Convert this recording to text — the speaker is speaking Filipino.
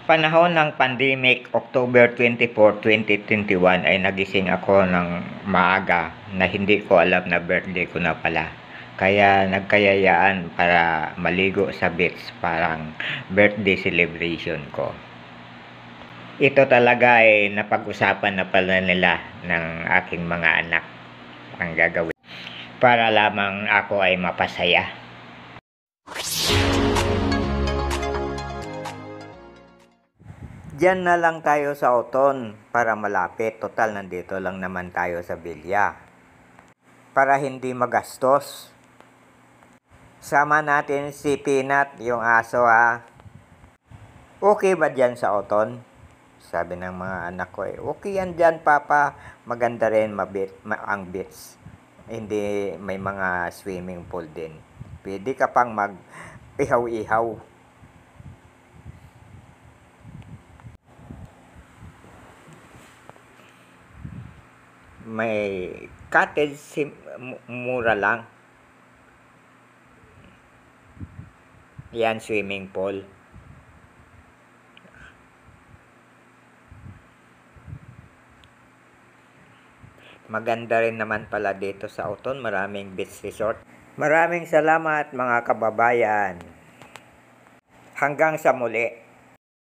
Panahon ng pandemic, October 24, 2021 ay nagising ako ng maaga na hindi ko alam na birthday ko na pala. Kaya nagkayayaan para maligo sa beach, parang birthday celebration ko. Ito talaga ay napag-usapan na pala nila ng aking mga anak ang gagawin para lamang ako ay mapasaya. Diyan na lang tayo sa Oton para malapit. Total, nandito lang naman tayo sa Bilya. Para hindi magastos. Sama natin si Peanut, yung aso ha. Okay ba dyan sa Oton? Sabi ng mga anak ko okay yan dyan papa. Maganda rin ang beach. Hindi may mga swimming pool din. Pwede ka pang mag-ihaw-ihaw. May cottage mura lang. Yan, swimming pool. Maganda rin naman pala dito sa Oton, maraming beach resort. Maraming salamat mga kababayan. Hanggang sa muli.